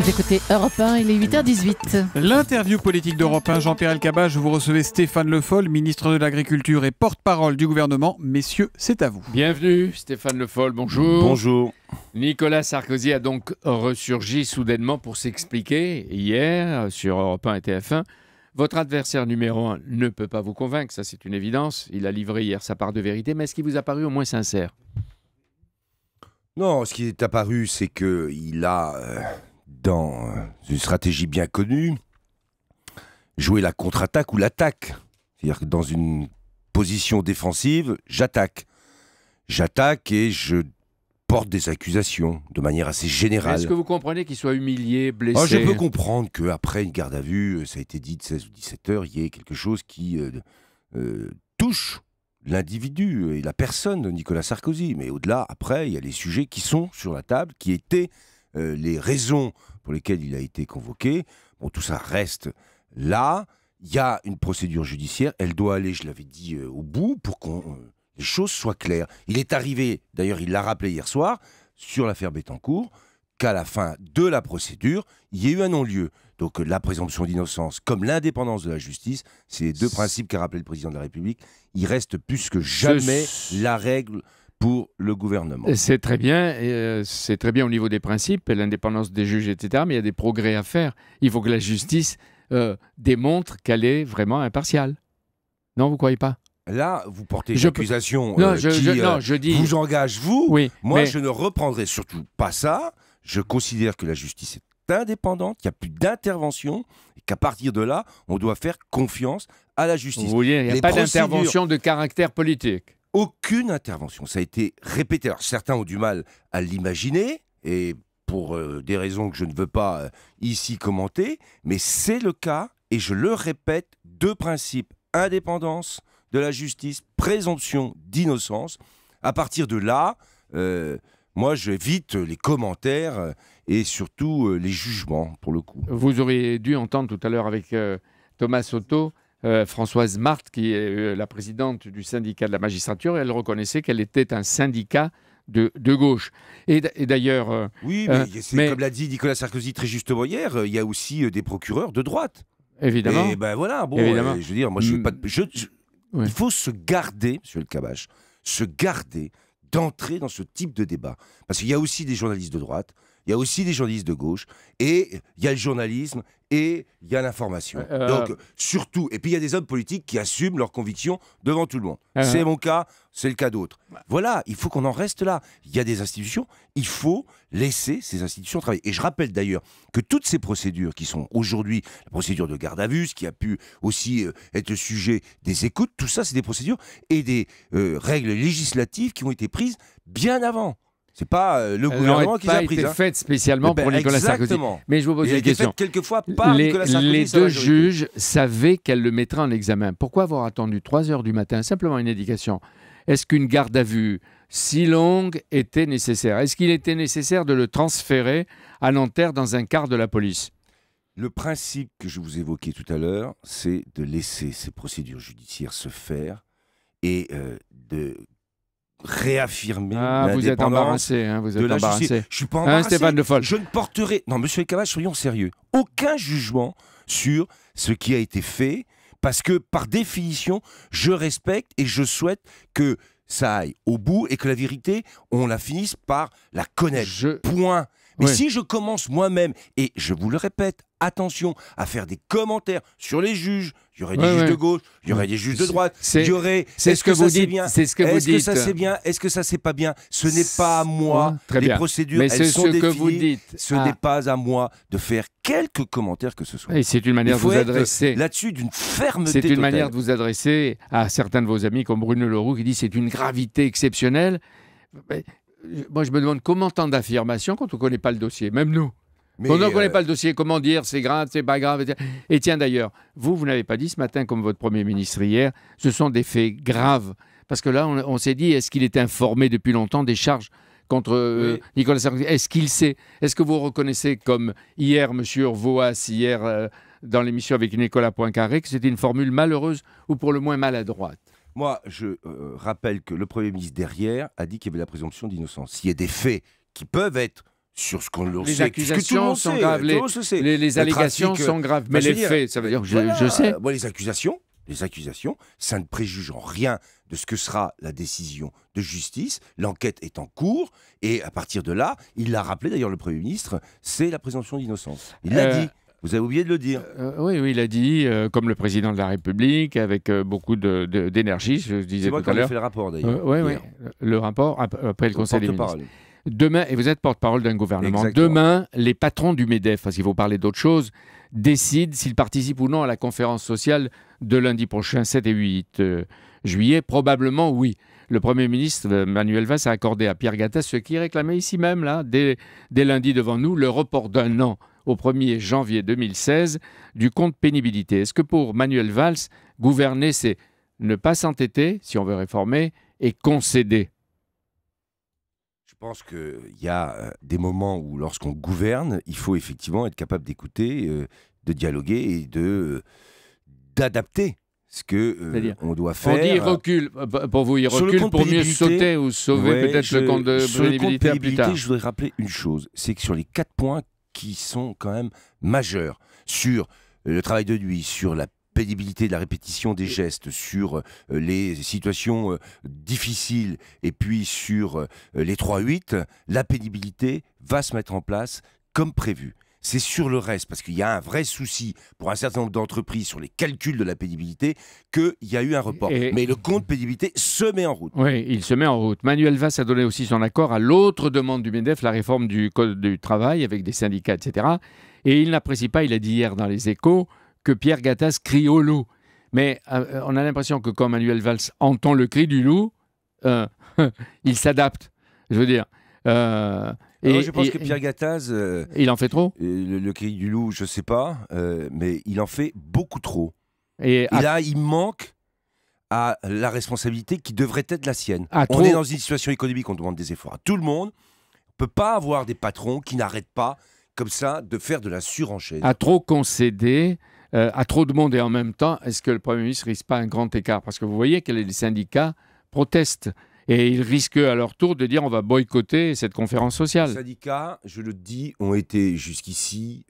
Vous écoutez Europe 1, il est 8h18. L'interview politique d'Europe 1, Jean-Pierre Elkabbach, vous recevez Stéphane Le Foll, ministre de l'Agriculture et porte-parole du gouvernement. Messieurs, c'est à vous. Bienvenue Stéphane Le Foll, bonjour. Bonjour. Nicolas Sarkozy a donc ressurgi soudainement pour s'expliquer hier sur Europe 1 et TF1. Votre adversaire numéro 1 ne peut pas vous convaincre, ça c'est une évidence. Il a livré hier sa part de vérité, mais est-ce qu'il vous a paru au moins sincère ? Non, ce qui est apparu, c'est qu'il a, dans une stratégie bien connue, joué la contre-attaque ou l'attaque. C'est-à-dire que dans une position défensive, j'attaque. J'attaque et je porte des accusations de manière assez générale. Est-ce que vous comprenez qu'il soit humilié, blessé ? Je peux comprendre qu'après une garde à vue, ça a été dit de 16 ou 17 heures, il y ait quelque chose qui touche l'individu et la personne de Nicolas Sarkozy. Mais au-delà, après, il y a les sujets qui sont sur la table, qui étaient les raisons pour lesquelles il a été convoqué. Bon, tout ça reste là. Il y a une procédure judiciaire. Elle doit aller, je l'avais dit, au bout pour que les choses soient claires. Il est arrivé, d'ailleurs, il l'a rappelé hier soir, sur l'affaire Bettencourt, qu'à la fin de la procédure, il y a eu un non-lieu. Donc la présomption d'innocence comme l'indépendance de la justice, c'est les deux principes qu'a rappelé le président de la République. Il reste plus que jamais la règle pour le gouvernement. C'est très bien au niveau des principes, l'indépendance des juges, etc. Mais il y a des progrès à faire. Il faut que la justice démontre qu'elle est vraiment impartiale. Non, vous ne croyez pas ? Là, vous portez une accusation qui vous engage, vous. Oui, Moi, je ne reprendrai surtout pas ça. Je considère que la justice est indépendante, qu'il n'y a plus d'intervention et qu'à partir de là, on doit faire confiance à la justice. Vous voyez, il n'y a pas d'intervention de caractère politique. Aucune intervention. Ça a été répété. Alors, certains ont du mal à l'imaginer et pour des raisons que je ne veux pas ici commenter, mais c'est le cas et je le répète, deux principes, indépendance de la justice, présomption d'innocence. À partir de là, moi, j'évite les commentaires et surtout les jugements, pour le coup. Vous auriez dû entendre tout à l'heure avec Thomas Soto, Françoise Marthe, qui est la présidente du syndicat de la magistrature. Elle reconnaissait qu'elle était un syndicat de gauche. Et d'ailleurs... oui, mais comme l'a dit Nicolas Sarkozy très justement hier, il y a aussi des procureurs de droite. Évidemment. Et ben voilà, bon, évidemment. Je veux dire, moi, je veux pas... Il faut se garder, monsieur Elkabbach, se garder d'entrer dans ce type de débat. Parce qu'il y a aussi des journalistes de droite, il y a aussi des journalistes de gauche, et il y a le journalisme, et il y a l'information. Donc, surtout, et puis il y a des hommes politiques qui assument leurs convictions devant tout le monde. C'est mon cas, c'est le cas d'autres. Voilà, il faut qu'on en reste là. Il y a des institutions, il faut laisser ces institutions travailler. Et je rappelle d'ailleurs que toutes ces procédures qui sont aujourd'hui, la procédure de garde à vue, ce qui a pu aussi être le sujet des écoutes, tout ça, c'est des procédures et des règles législatives qui ont été prises bien avant. C'est pas le gouvernement qui les a prises. Elle a été faite spécialement pour Nicolas Sarkozy. Mais je vous pose une question. Quelquefois par Nicolas Sarkozy. Les deux juges savaient qu'elle le mettrait en examen. Pourquoi avoir attendu 3 heures du matin? Simplement une indication. Est-ce qu'une garde à vue si longue était nécessaire? Est-ce qu'il était nécessaire de le transférer à Nanterre dans un quart de la police? Le principe que je vous évoquais tout à l'heure, c'est de laisser ces procédures judiciaires se faire et de réaffirmer l'indépendance de la justice. Je suis pas embarrassé. Stéphane Le Foll. Je ne porterai... Non, monsieur Elkabbach, soyons sérieux. Aucun jugement sur ce qui a été fait, parce que, par définition, je respecte et je souhaite que ça aille au bout et que la vérité, on la finisse par la connaître. Point. Mais si je commence moi-même, et je vous le répète, attention à faire des commentaires sur les juges, il y aurait des juges de gauche, il y aurait des juges de droite, il y aurait... C'est ce que vous dites. C'est ce que vous dites. Est-ce que ça c'est bien? Est-ce que ça c'est pas bien? Ce n'est pas à moi. Les procédures, mais elles sont définies. Que vous dites. Ce n'est pas à moi de faire quelques commentaires que ce soit. Et c'est une manière de vous adresser là-dessus d'une fermeté totale. C'est une totale. manière de vous adresser à certains de vos amis comme Bruno Leroux qui dit c'est une gravité exceptionnelle. Moi, je me demande comment tant d'affirmations quand on ne connaît pas le dossier, même nous. Quand on ne connaît pas le dossier, comment dire c'est grave, c'est pas grave. Et tiens d'ailleurs, vous n'avez pas dit ce matin, comme votre Premier ministre hier, ce sont des faits graves. Parce que là, on s'est dit, est-ce qu'il est informé depuis longtemps des charges contre Nicolas Sarkozy? Est-ce qu'il sait? Est-ce que vous reconnaissez, comme hier, M. Urvoas, hier, dans l'émission avec Nicolas Poincaré, que c'était une formule malheureuse ou pour le moins maladroite? Moi, je rappelle que le Premier ministre derrière a dit qu'il y avait la présomption d'innocence. S'il y a des faits qui peuvent être sur ce qu'on Les sait. accusations sont graves, les allégations sont graves, mais les faits, ça veut dire que je sais. Les accusations, ça ne préjuge en rien de ce que sera la décision de justice. L'enquête est en cours et à partir de là, il l'a rappelé d'ailleurs le Premier ministre, c'est la présomption d'innocence. Il l'a dit. Vous avez oublié de le dire. Oui, il a dit, comme le président de la République, avec beaucoup d'énergie, je disais tout à l'heure. C'est moi qui ai fait le rapport d'ailleurs. Oui, le rapport après le Conseil des ministres. Demain, et vous êtes porte-parole d'un gouvernement, Exactement. Demain, les patrons du MEDEF, parce qu'il faut parler d'autre chose, décident s'ils participent ou non à la conférence sociale de lundi prochain, 7 et 8 juillet. Probablement oui. Le Premier ministre Manuel Valls a accordé à Pierre Gattaz ce qu'il réclamait ici même, là, dès lundi devant nous, le report d'un an au 1er janvier 2016 du compte pénibilité. Est-ce que pour Manuel Valls, gouverner, c'est ne pas s'entêter, si on veut réformer, et concéder? Je pense qu'il y a des moments où, lorsqu'on gouverne, il faut effectivement être capable d'écouter, de dialoguer et d'adapter ce qu'on doit faire. On dit il recule. Pour vous, il recule pour mieux sauter ou sauver peut-être le compte de pénibilité plus tard. Je voudrais rappeler une chose, c'est que sur les 4 points qui sont quand même majeurs, sur le travail de nuit, sur la pénibilité de la répétition des gestes, sur les situations difficiles et puis sur les 3-8, la pénibilité va se mettre en place comme prévu. C'est sur le reste, parce qu'il y a un vrai souci pour un certain nombre d'entreprises sur les calculs de la pénibilité, qu'il y a eu un report. Mais le compte pénibilité se met en route. Oui, il se met en route. Manuel Valls a donné aussi son accord à l'autre demande du MEDEF, la réforme du Code du travail avec des syndicats, etc. Et il n'apprécie pas, il a dit hier dans Les Échos, que Pierre Gattaz crie au loup. Mais on a l'impression que quand Manuel Valls entend le cri du loup, il s'adapte. Je veux dire... je pense que Pierre Gattaz... il en fait trop le cri du loup, je ne sais pas, mais il en fait beaucoup trop. Et là, il manque à la responsabilité qui devrait être la sienne. On est dans une situation économique, on demande des efforts à tout le monde. On ne peut pas avoir des patrons qui n'arrêtent pas, comme ça, de faire de la surenchère. À trop concéder, à trop demander en même temps, est-ce que le Premier ministre risque pas un grand écart? Parce que vous voyez que les syndicats protestent. Et ils risquent à leur tour de dire on va boycotter cette conférence sociale. Les syndicats, je le dis, ont été jusqu'ici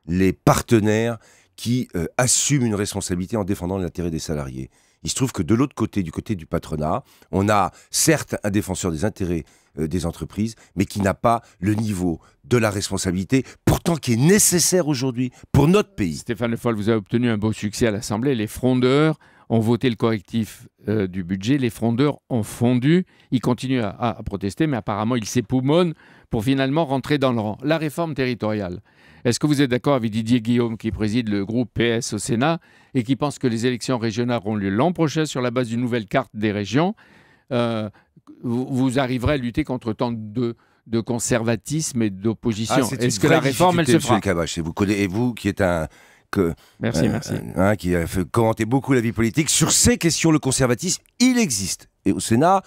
les partenaires qui assument une responsabilité en défendant l'intérêt des salariés. Il se trouve que de l'autre côté, du côté du patronat, on a certes un défenseur des intérêts des entreprises, mais qui n'a pas le niveau de la responsabilité, pourtant qui est nécessaire aujourd'hui pour notre pays. Stéphane Le Foll, vous avez obtenu un beau succès à l'Assemblée. Les frondeurs ont voté le correctif du budget. Les frondeurs ont fondu. Ils continuent à protester, mais apparemment, ils s'époumonnent pour finalement rentrer dans le rang. La réforme territoriale. Est-ce que vous êtes d'accord avec Didier Guillaume, qui préside le groupe PS au Sénat et qui pense que les élections régionales auront lieu l'an prochain sur la base d'une nouvelle carte des régions? Vous arriverez à lutter contre tant de conservatisme et d'opposition. Est-ce que la réforme, elle se fera? Et vous qui êtes un... Merci. Qui a commenté beaucoup la vie politique. Sur ces questions, le conservatisme, il existe. Et au Sénat,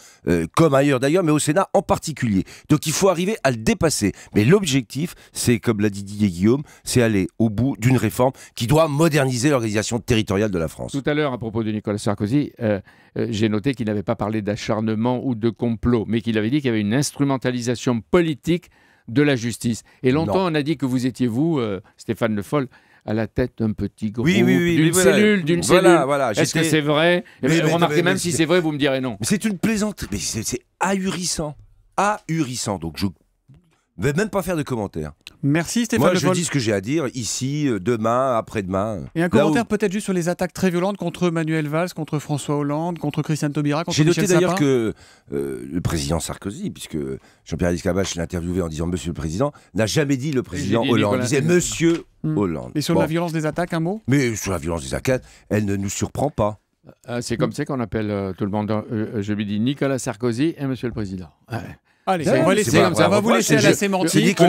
comme ailleurs d'ailleurs, mais au Sénat en particulier. Donc il faut arriver à le dépasser. Mais l'objectif, c'est, comme l'a dit Didier Guillaume, c'est aller au bout d'une réforme qui doit moderniser l'organisation territoriale de la France. Tout à l'heure, à propos de Nicolas Sarkozy, j'ai noté qu'il n'avait pas parlé d'acharnement ou de complot, mais qu'il avait dit qu'il y avait une instrumentalisation politique de la justice. Et longtemps, on a dit que vous étiez, vous, Stéphane Le Foll, à la tête d'un petit groupe, d'une cellule. Voilà, est-ce que c'est vrai? Remarquez, même si c'est vrai, vous me direz non. Mais c'est une plaisanterie. Mais c'est ahurissant. Ahurissant. Donc je ne vais même pas faire de commentaires. Merci Stéphane Le Foll. Moi, je dis ce que j'ai à dire ici, demain, après-demain. Et un commentaire peut-être juste sur les attaques très violentes contre Manuel Valls, contre François Hollande, contre Christiane Taubira, contre Michel Sapin. J'ai noté d'ailleurs que le président Sarkozy, puisque Jean-Pierre Cabach l'a interviewé en disant Monsieur le Président, n'a jamais dit le président Hollande. Il disait Monsieur Hollande. Et sur la violence des attaques, un mot? Mais sur la violence des attaques, elle ne nous surprend pas. C'est comme ça qu'on appelle tout le monde. Je lui dis Nicolas Sarkozy et Monsieur le Président. Ouais. Allez, on va laisser comme ça. On va vous laisser à la sémantique. On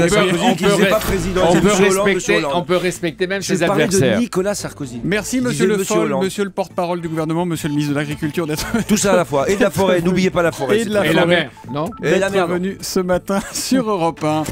peut respecter même ses adversaires. Je parlais de Nicolas Sarkozy. Merci Monsieur Le Foll, Monsieur le porte-parole du gouvernement, Monsieur le ministre de l'Agriculture d'être tout ça à la fois. Et de la forêt, n'oubliez pas la forêt. Et de la forêt. Non. D'être venu ce matin sur Europe 1.